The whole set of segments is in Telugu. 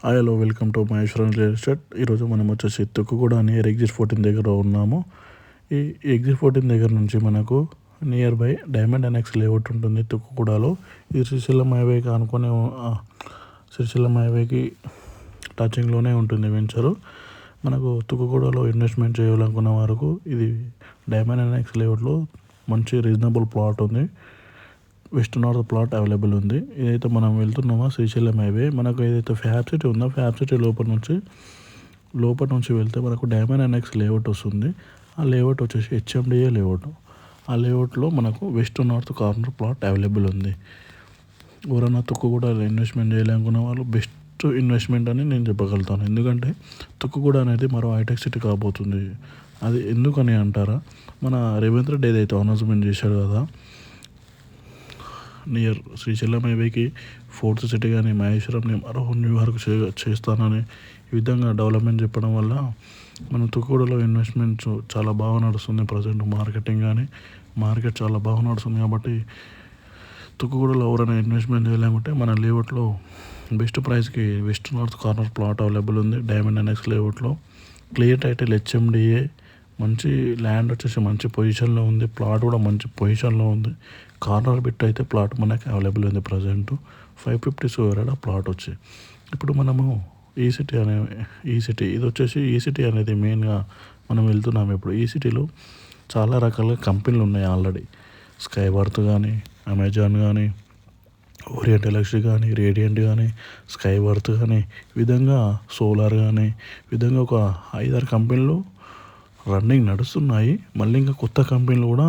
Hello, welcome to Maheshwaram real estate. ఈరోజు మనం వచ్చేసి తుక్కుగూడ నియర్ ఎగ్జిట్ 14 దగ్గర ఉన్నాము. ఈ ఎగ్జిట్ 14 దగ్గర నుంచి మనకు near by diamond NX layout ఉంటుంది తుక్కుగూడలో. ఇది శ్రీశైలం హైవేకి అనుకునే శ్రీశైలం హైవేకి టచింగ్లోనే ఉంటుంది వెంచరు. మనకు తుక్కుగూడలో ఇన్వెస్ట్మెంట్ చేయాలనుకున్న వరకు ఇది డైమండ్ ఎన్ఎక్స్ లేఅవుట్లో మంచి రీజనబుల్ ప్లాట్ ఉంది. వెస్ట్ నార్త్ ప్లాట్ అవైలబుల్ ఉంది. ఇదైతే మనం వెళ్తున్నామో శ్రీశైలం హైవే. మనకు ఏదైతే ఫ్యాబ్ సిటీ ఉందో ఫ్యాబ్ సిటీ లోపల నుంచి వెళ్తే మనకు డైమండ్ ఎన్ఎక్స్ లేఅవుట్ వస్తుంది. ఆ లేఅవుట్ వచ్చేసి హెచ్ఎండిఏ లేఅవుట్. ఆ లేఅవుట్లో మనకు west north corner plot available ఉంది. ఎవరైనా తుక్కుగూడ ఇన్వెస్ట్మెంట్ చేయాలనుకున్న వాళ్ళు బెస్ట్ ఇన్వెస్ట్మెంట్ అని నేను చెప్పగలుగుతాను. ఎందుకంటే తుక్కుగూడ అనేది మరో హైటెక్ సిటీ కాబోతుంది. అది ఎందుకని అంటారా, మన రేవంత్ రెడ్డి ఏదైతే అనౌన్స్మెంట్ చేశాడు కదా, నియర్ శ్రీశైలం హైవేకి ఫోర్త్ సిటీ కానీ మహేశ్వరంని మరో న్యూయార్క్ చేస్తానని ఈ విధంగా డెవలప్మెంట్ చెప్పడం వల్ల మన తుక్కుగూడలో ఇన్వెస్ట్మెంట్స్ చాలా బాగా నడుస్తుంది. ప్రజెంట్ మార్కెట్ చాలా బాగా నడుస్తుంది. కాబట్టి తుక్కుగూడలో ఎవరైనా ఇన్వెస్ట్మెంట్ చేయాలంటే మన లేఅవుట్లో బెస్ట్ ప్రైస్కి west north corner plot available ఉంది. డైమండ్ ఎన్ఎక్స్ లేఅవుట్లో క్లియర్ టైటిల్ హెచ్ఎండిఏ. మంచి ల్యాండ్ వచ్చేసి మంచి పొజిషన్లో ఉంది. ప్లాట్ కూడా మంచి పొజిషన్లో ఉంది. కార్నర్ బిట్ అయితే ప్లాట్ మనకి అవైలబుల్ ఉంది. ప్రజెంట్ 550 స్క్వేర్ యార్డ్ ప్లాట్ వచ్చి ఇప్పుడు మనము ఈ సిటీ ఇది వచ్చేసి ఈ సిటీ అనేది మెయిన్గా మనం వెళ్తున్నాము. ఇప్పుడు ఈ సిటీలో చాలా రకాల కంపెనీలు ఉన్నాయి ఆల్రెడీ. స్కై వర్త్ కానీ, అమెజాన్ కానీ, ఓరియంట్ ఎలక్ట్రిక్ కానీ, రేడియంట్ కానీ, స్కై వర్త్ కానీ, ఈ విధంగా సోలార్ కానీ, ఈ విధంగా ఒక 5-6 కంపెనీలు రన్నింగ్ నడుస్తున్నాయి. మళ్ళీ ఇంకా కొత్త కంపెనీలు కూడా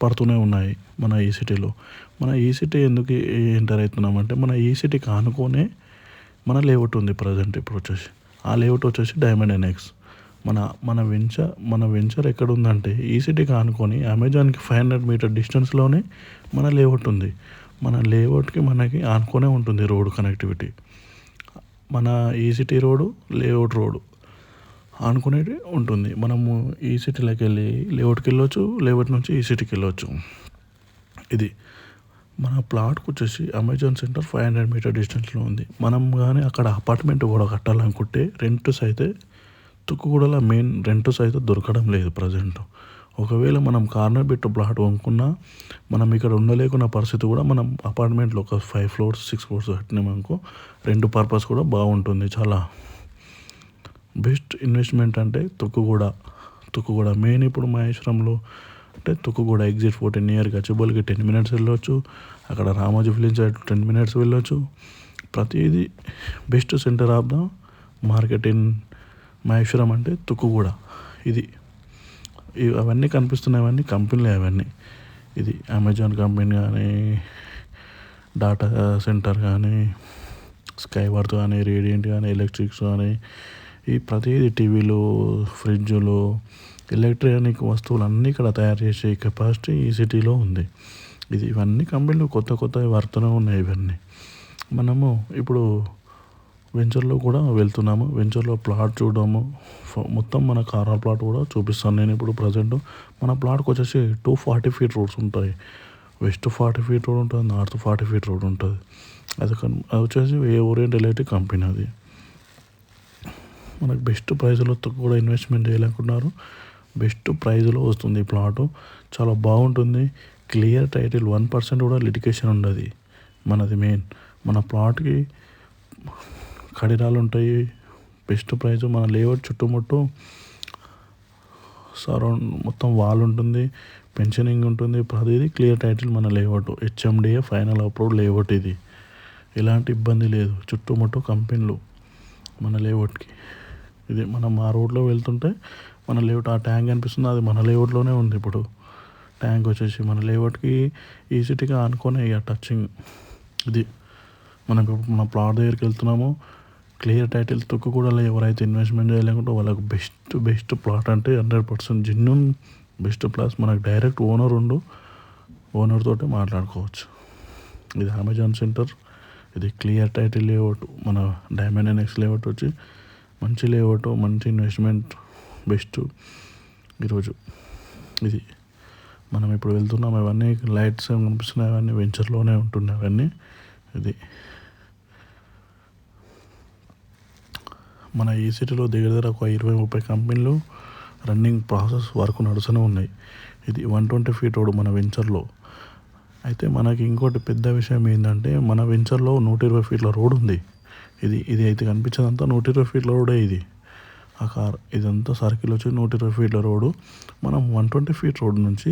పడుతూనే ఉన్నాయి మన ఈ సిటీలో. మన ఈ సిటీ ఎందుకు ఎంటర్ అవుతున్నామంటే మన ఈ సిటీకి ఆనుకోనే మన లేఅవుట్ ఉంది ప్రజెంట్. ఇప్పుడు వచ్చేసి ఆ లేఅవుట్ వచ్చేసి డైమండ్ ఎన్ఎక్స్. మన వెంచర్ ఎక్కడ ఉందంటే ఈ సిటీకి ఆనుకొని అమెజాన్కి 500 మీటర్ డిస్టెన్స్లోనే మన లేఅవుట్ ఉంది. మన లేఅవుట్కి మనకి ఆనుకొనే ఉంటుంది రోడ్ కనెక్టివిటీ. మన ఈ సిటీ రోడ్డు, లేఅవుట్ రోడ్డు ఆనుకునేది ఉంటుంది. మనము ఈ సిటీలోకి వెళ్ళి లేఅవుట్కి వెళ్ళొచ్చు, లేఅవుట్ నుంచి ఈ సిటీకి వెళ్ళొచ్చు. ఇది మన ప్లాట్కి వచ్చేసి అమెజాన్ సెంటర్ 500 మీటర్ డిస్టెన్స్లో ఉంది. మనం కానీ అక్కడ అపార్ట్మెంట్ కూడా కట్టాలనుకుంటే రెంట్స్ అయితే తుక్కుగూడలో మెయిన్ రెంట్స్ అయితే దొరకడం లేదు ప్రజెంట్. ఒకవేళ మనం కార్నర్ బిట్ ప్లాట్ కొనుక్కున్నా మనం ఇక్కడ ఉండలేకున్న పరిస్థితి కూడా మనం అపార్ట్మెంట్లో ఒక 5 ఫ్లోర్స్ 6 ఫ్లోర్స్ కట్టినామనుకో రెంట్ పర్పస్ కూడా బాగుంటుంది. చాలా బెస్ట్ ఇన్వెస్ట్మెంట్ అంటే తుక్కుగూడ మెయిన్. ఇప్పుడు మహేశ్వరంలో అంటే తుక్కుగూడ ఎగ్జిట్ 14 నియర్ గచ్చిబౌలికి 10 మినిట్స్ వెళ్ళొచ్చు. అక్కడ రామోజీ ఫిలిం సైడ్ 10 మినిట్స్ వెళ్ళొచ్చు. ప్రతిదీ best centre of the market in Maheshwaram అంటే తుక్కుగూడ. ఇది అవన్నీ కనిపిస్తున్నాయన్నీ కంపెనీలే అవన్నీ. ఇది అమెజాన్ కంపెనీ కానీ, డాటా సెంటర్ కానీ, స్కై వర్త్ కానీ, రేడియంట్ కానీ, ఎలక్ట్రిక్స్ కానీ, ఈ ప్రతిదీ టీవీలు, ఫ్రిడ్జులు, ఎలక్ట్రానిక్ వస్తువులు అన్నీ ఇక్కడ తయారు చేసే కెపాసిటీ ఈ సిటీలో ఉంది. ఇవన్నీ కంపెనీలు కొత్తవి వర్తనే ఉన్నాయి. ఇవన్నీ మనము ఇప్పుడు వెంచర్లో కూడా వెళ్తున్నాము. వెంచర్లో ప్లాట్ చూడము, మొత్తం మన కార్నర్ ప్లాట్ కూడా చూపిస్తాను నేను. ఇప్పుడు ప్రజెంట్ మన ప్లాట్కి వచ్చేసి 240 ఫీట్ రోడ్స్ ఉంటాయి. వెస్ట్ 40 ఫీట్ రోడ్ ఉంటుంది, నార్త్ 40 ఫీట్ రోడ్ ఉంటుంది. అది వచ్చేసి ఓరియంట్ ఎలక్ట్రిక్ కంపెనీ. అది మనకు బెస్ట్ ప్రైజ్లో కూడా ఇన్వెస్ట్మెంట్ చేయాలనుకున్నారు. బెస్ట్ ప్రైజ్లో వస్తుంది ఈ ప్లాటు. చాలా బాగుంటుంది. క్లియర్ టైటిల్, 1% కూడా లిటిగేషన్ ఉండదు. మనది మెయిన్. మన ప్లాట్కి కడిరాలు ఉంటాయి. Best price. మన లేఅవుట్ చుట్టుముట్టు సరౌండ్ మొత్తం వాల్ ఉంటుంది, పెన్షనింగ్ ఉంటుంది. ప్రతిదీ క్లియర్ టైటిల్. మన layout HMDA final approved layout. ఇది ఎలాంటి ఇబ్బంది లేదు. చుట్టుముట్టు కంపెనీలు మన లేఅవుట్కి. ఇది మనం ఆ రోడ్లో వెళ్తుంటే మన లేఅవుట్ ఆ ట్యాంక్ కనిపిస్తుంది, అది మన లేఅవుట్లోనే ఉంది. ఇప్పుడు ట్యాంక్ వచ్చేసి మన లేఅవుట్కి ఈ సిటీగా ఆనుకొని ఇక టచింగ్. ఇది మనం ఇప్పుడు మన ప్లాట్ దగ్గరికి వెళ్తున్నాము. Clear title. తుక్కుగూడలో ఎవరైతే ఇన్వెస్ట్మెంట్ చేయలేకుంటే వాళ్ళకు బెస్ట్ ప్లాట్ అంటే 100% జెన్యూన్ బెస్ట్ ప్లాస్. మనకు డైరెక్ట్ ఓనర్ తోటి మాట్లాడుకోవచ్చు. ఇది అమెజాన్ సెంటర్. ఇది క్లియర్ టైటిల్ లేఅవుట్. మన డైమండ్ ఎన్ఎక్స్ లేఅవుట్ వచ్చి మంచి లేఅవుట్, మంచి ఇన్వెస్ట్మెంట్, బెస్ట్. ఈరోజు ఇది మనం ఇప్పుడు వెళ్తున్నాం. అవన్నీ లైట్స్ కనిపిస్తున్నాయి, అవన్నీ వెంచర్లోనే ఉంటున్నాయి అవన్నీ. ఇది మన ఈ సిటీలో దగ్గర ఒక 20-30 కంపెనీలు రన్నింగ్ ప్రాసెస్ వర్క్ నడుస్తూనే ఉన్నాయి. ఇది 120 ఫీట్ రోడ్ మన వెంచర్లో. అయితే మనకి ఇంకోటి పెద్ద విషయం ఏంటంటే మన వెంచర్లో 120 ఫీట్ల రోడ్ ఉంది. ఇది ఇది అయితే కనిపించేదంతా 120 ఫీట్ల రోడే ఇది. ఆ కార్ ఇదంతా సర్కిల్ వచ్చి 120 ఫీట్ల రోడ్డు. మనం 120 ఫీట్ రోడ్ నుంచి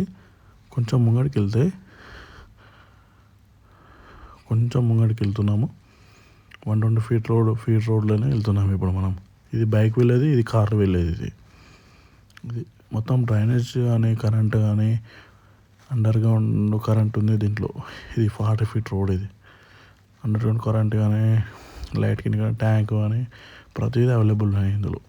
కొంచెం ముంగడికి వెళ్తున్నాము. 120 ఫీట్ రోడ్లోనే వెళ్తున్నాము ఇప్పుడు మనం. ఇది బైక్ వెళ్ళేది, ఇది కార్ వెళ్ళేది. ఇది మొత్తం డ్రైనేజ్ కానీ కరెంట్ కానీ అండర్ గ్రౌండ్ కరెంట్ ఉంది దీంట్లో. ఇది 40 ఫీట్ రోడ్. ఇది అండర్ గ్రౌండ్ కరెంట్ కానీ లైట్ కింద కానీ ట్యాంక్ కానీ ప్రతిదీ అవైలబుల్ ఉన్నాయి ఇందులో.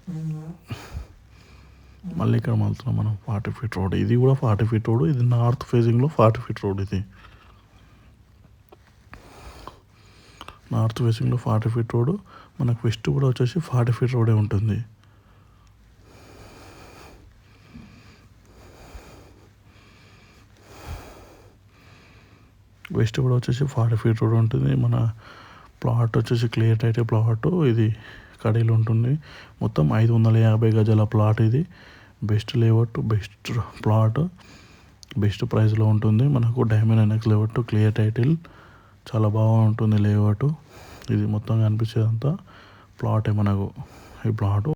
మళ్ళీ ఇక్కడ వెళ్తున్నాం మనం 40 ఫీట్ రోడ్. ఇది కూడా 40 ఫీట్ రోడ్. ఇది నార్త్ ఫేసింగ్లో 40 ఫీట్ రోడ్. ఇది నార్త్ ఫేసింగ్లో 40 ఫీట్ రోడ్. మనకు వెస్ట్ కూడా వచ్చేసి 40 ఫీట్ రోడే ఉంటుంది. వెస్ట్ కూడా వచ్చేసి 40 ఫీట్ రోడ్ ఉంటుంది. మన ప్లాట్ వచ్చేసి క్లియర్ టైటిల్ ప్లాట్. ఇది కడీలు ఉంటుంది. మొత్తం 550 గజాల ప్లాట్. ఇది best layout, best plot, best ప్రైస్లో ఉంటుంది. మనకు diamond NX layout, clear title, చాలా బాగుంటుంది లేఅవుట్. ఇది మొత్తం కనిపించేదంతా ప్లాటే మనకు. ఈ ప్లాటు